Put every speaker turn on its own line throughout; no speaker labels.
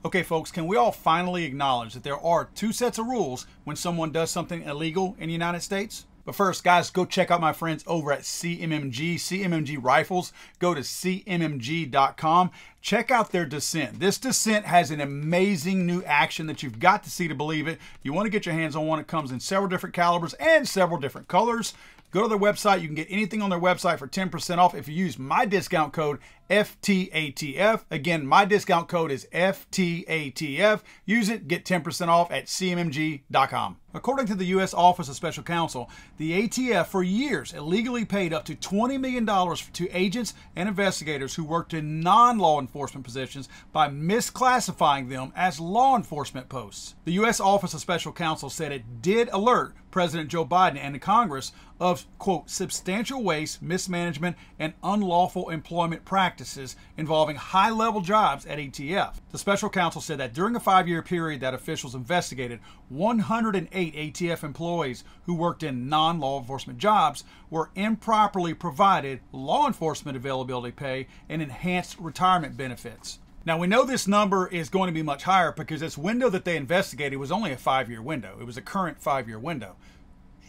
Okay, folks, can we all finally acknowledge that there are two sets of rules when someone does something illegal in the United States? But first, guys, go check out my friends over at CMMG, CMMG Rifles. Go to CMMG.com. Check out their Descent. This Descent has an amazing new action that you've got to see to believe it. You want to get your hands on one. It comes in several different calibers and several different colors. Go to their website. You can get anything on their website for 10% off if you use my discount code FTATF. Again, my discount code is FTATF. Use it, get 10% off at CMMG.com. According to the U.S. Office of Special Counsel, the ATF for years illegally paid up to $20 million to agents and investigators who worked in non-law enforcement positions by misclassifying them as law enforcement posts. The U.S. Office of Special Counsel said it did alert President Joe Biden and the Congress of, quote, substantial waste, mismanagement, and unlawful employment practices involving high-level jobs at ATF. The special counsel said that during a 5-year period that officials investigated, 108 ATF employees who worked in non-law enforcement jobs were improperly provided law enforcement availability pay and enhanced retirement benefits. Now, we know this number is going to be much higher because this window that they investigated was only a 5-year window. It was a current 5-year window.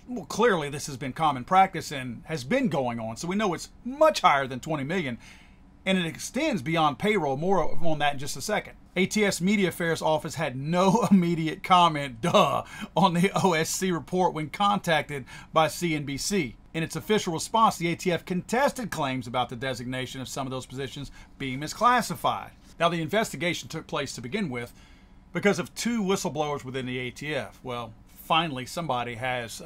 Well, clearly this has been common practice and has been going on, so we know it's much higher than 20 million, and it extends beyond payroll. More on that in just a second. ATF's Media Affairs Office had no immediate comment, on the OSC report when contacted by CNBC. In its official response, the ATF contested claims about the designation of some of those positions being misclassified. Now, the investigation took place to begin with because of 2 whistleblowers within the ATF. Well, finally, somebody has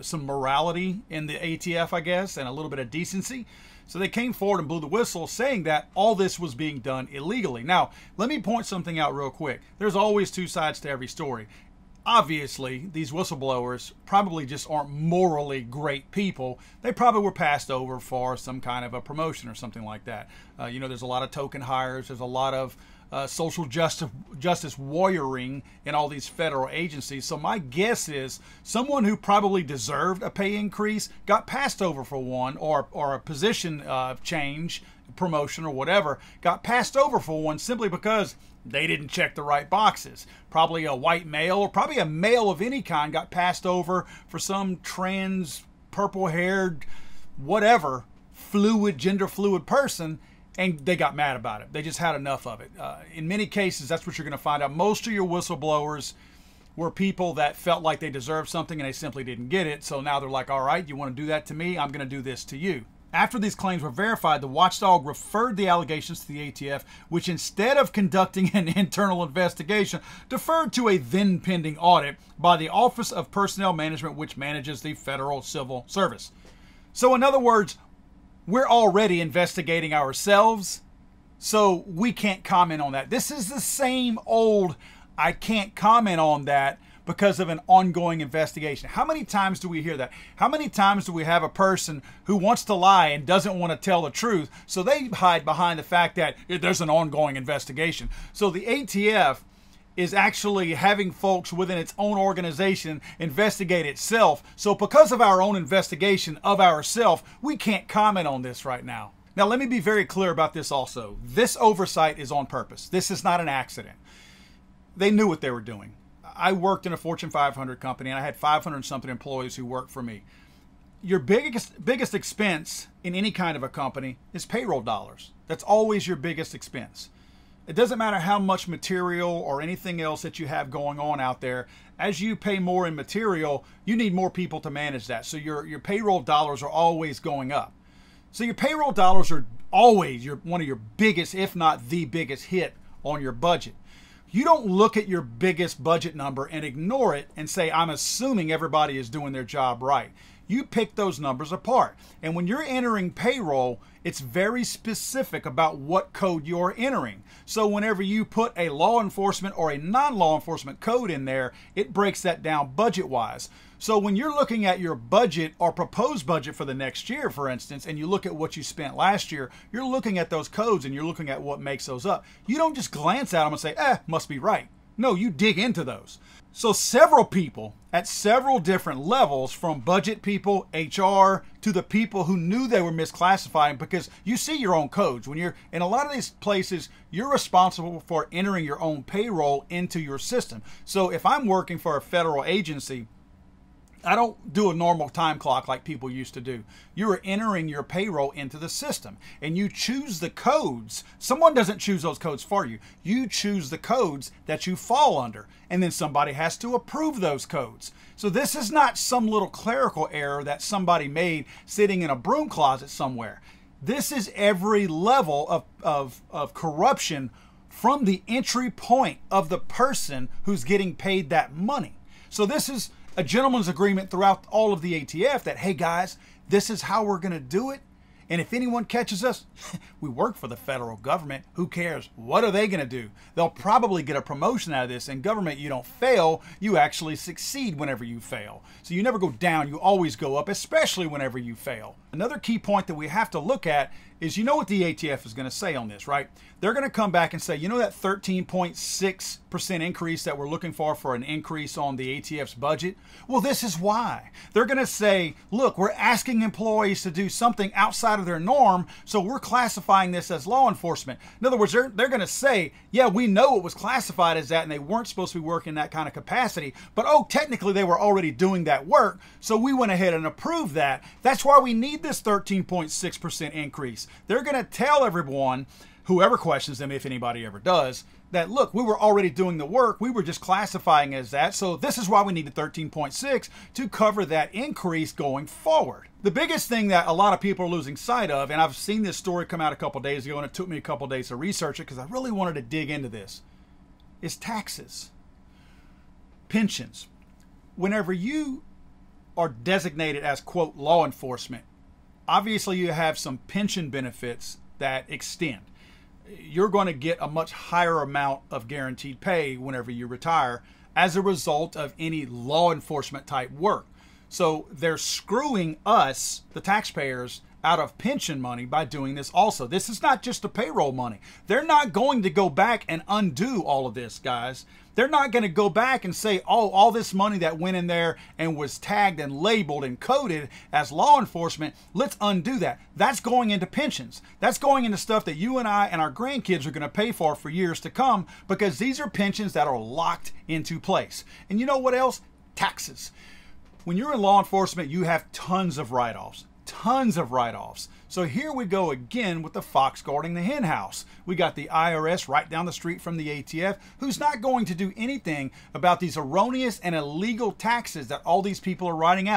some morality in the ATF, I guess, and a little bit of decency. So they came forward and blew the whistle, saying that all this was being done illegally. Now, let me point something out real quick. There's always 2 sides to every story. Obviously, these whistleblowers probably just aren't morally great people. They probably were passed over for some kind of a promotion or something like that. You know, there's a lot of token hires. There's a lot of social justice warrioring in all these federal agencies. So my guess is someone who probably deserved a pay increase got passed over for one, or a position change, promotion or whatever, got passed over for one simply because they didn't check the right boxes. Probably a white male, or probably a male of any kind, got passed over for some trans, purple-haired, whatever, gender fluid person, and they got mad about it. They just had enough of it. In many cases, that's what you're going to find out. Most of your whistleblowers were people that felt like they deserved something and they simply didn't get it. So now they're like, all right, you want to do that to me? I'm going to do this to you. After these claims were verified, the Watchdog referred the allegations to the ATF, which instead of conducting an internal investigation, deferred to a then pending audit by the Office of Personnel Management, which manages the Federal Civil Service. So in other words, we're already investigating ourselves, so we can't comment on that. This is the same old, I can't comment on that because of an ongoing investigation. How many times do we hear that? How many times do we have a person who wants to lie and doesn't want to tell the truth, so they hide behind the fact that there's an ongoing investigation? So the ATF is actually having folks within its own organization investigate itself. So because of our own investigation of ourselves, we can't comment on this right now. Now, let me be very clear about this also. This oversight is on purpose. This is not an accident. They knew what they were doing. I worked in a Fortune 500 company, and I had 500 something employees who worked for me. Your biggest expense in any kind of a company is payroll dollars. That's always your biggest expense. It doesn't matter how much material or anything else that you have going on out there. As you pay more in material, you need more people to manage that. So your payroll dollars are always going up. So your payroll dollars are always one of your biggest, if not the biggest hit on your budget. You don't look at your biggest budget number and ignore it and say, I'm assuming everybody is doing their job right. You pick those numbers apart. And when you're entering payroll, it's very specific about what code you're entering. So whenever you put a law enforcement or a non-law enforcement code in there, it breaks that down budget-wise. So when you're looking at your budget or proposed budget for the next year, for instance, and you look at what you spent last year, you're looking at those codes and you're looking at what makes those up. You don't just glance at them and say, must be right. No, you dig into those. So several people at several different levels, from budget people, HR, to the people who knew they were misclassifying, because you see your own codes. When you're in a lot of these places, you're responsible for entering your own payroll into your system. So if I'm working for a federal agency, I don't do a normal time clock like people used to do. You are entering your payroll into the system and you choose the codes. Someone doesn't choose those codes for you. You choose the codes that you fall under, and then somebody has to approve those codes. So this is not some little clerical error that somebody made sitting in a broom closet somewhere. This is every level of corruption from the entry point of the person who's getting paid that money. So this is a gentleman's agreement throughout all of the ATF that, hey guys, this is how we're going to do it. And if anyone catches us, we work for the federal government. Who cares? What are they going to do? They'll probably get a promotion out of this. In government, you don't fail. You actually succeed whenever you fail. So you never go down. You always go up, especially whenever you fail. Another key point that we have to look at is, you know what the ATF is going to say on this, right? They're going to come back and say, you know that 13.6% increase that we're looking for an increase on the ATF's budget? Well, this is why. They're going to say, look, we're asking employees to do something outside of their norm, so we're classifying this as law enforcement. In other words, they're going to say, yeah, we know it was classified as that and they weren't supposed to be working in that kind of capacity, but oh, technically they were already doing that work, so we went ahead and approved that. That's why we need this 13.6% increase. They're going to tell everyone, whoever questions them, if anybody ever does, that look, we were already doing the work, we were just classifying as that, so this is why we needed 13.6 to cover that increase going forward. The biggest thing that a lot of people are losing sight of, and I've seen this story come out a couple days ago and it took me a couple days to research it because I really wanted to dig into this, is taxes. Pensions. Whenever you are designated as, quote, law enforcement, obviously you have some pension benefits that extend. You're going to get a much higher amount of guaranteed pay whenever you retire as a result of any law enforcement type work. So they're screwing us, the taxpayers, out of pension money by doing this also. This is not just the payroll money. They're not going to go back and undo all of this, guys. They're not going to go back and say, oh, all this money that went in there and was tagged and labeled and coded as law enforcement, let's undo that. That's going into pensions. That's going into stuff that you and I and our grandkids are going to pay for years to come, because these are pensions that are locked into place. And you know what else? Taxes. When you're in law enforcement, you have tons of write-offs. Tons of write-offs. So here we go again with the fox guarding the hen house. We got the IRS right down the street from the ATF, who's not going to do anything about these erroneous and illegal taxes that all these people are writing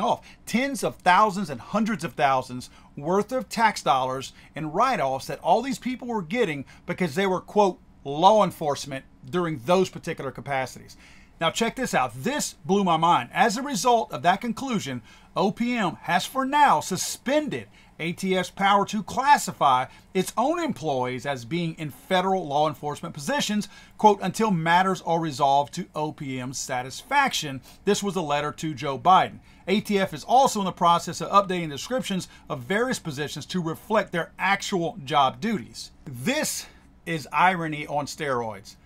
off. Tens of thousands and hundreds of thousands worth of tax dollars and write-offs that all these people were getting because they were, quote, law enforcement during those particular capacities. Now check this out. This blew my mind. As a result of that conclusion, OPM has for now suspended ATF's power to classify its own employees as being in federal law enforcement positions, quote, until matters are resolved to OPM's satisfaction. This was a letter to Joe Biden. ATF is also in the process of updating descriptions of various positions to reflect their actual job duties. This is irony on steroids.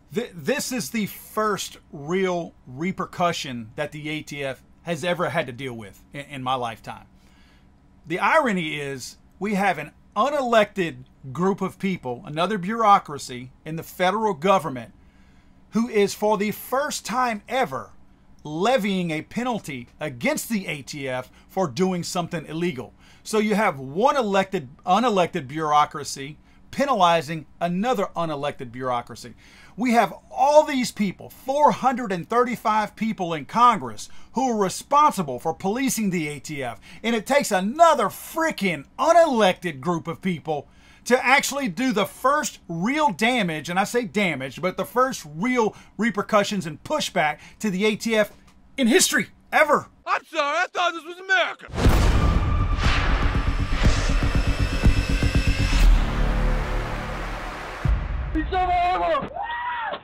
This is the first real repercussion that the ATF has ever had to deal with in my lifetime. The irony is we have an unelected group of people, another bureaucracy in the federal government, who is for the first time ever levying a penalty against the ATF for doing something illegal. So you have one unelected bureaucracy penalizing another unelected bureaucracy. We have all these people, 435 people in Congress, who are responsible for policing the ATF. And it takes another freaking unelected group of people to actually do the first real damage, and I say damage, but the first real repercussions and pushback to the ATF in history ever.
I'm sorry, I thought this was America.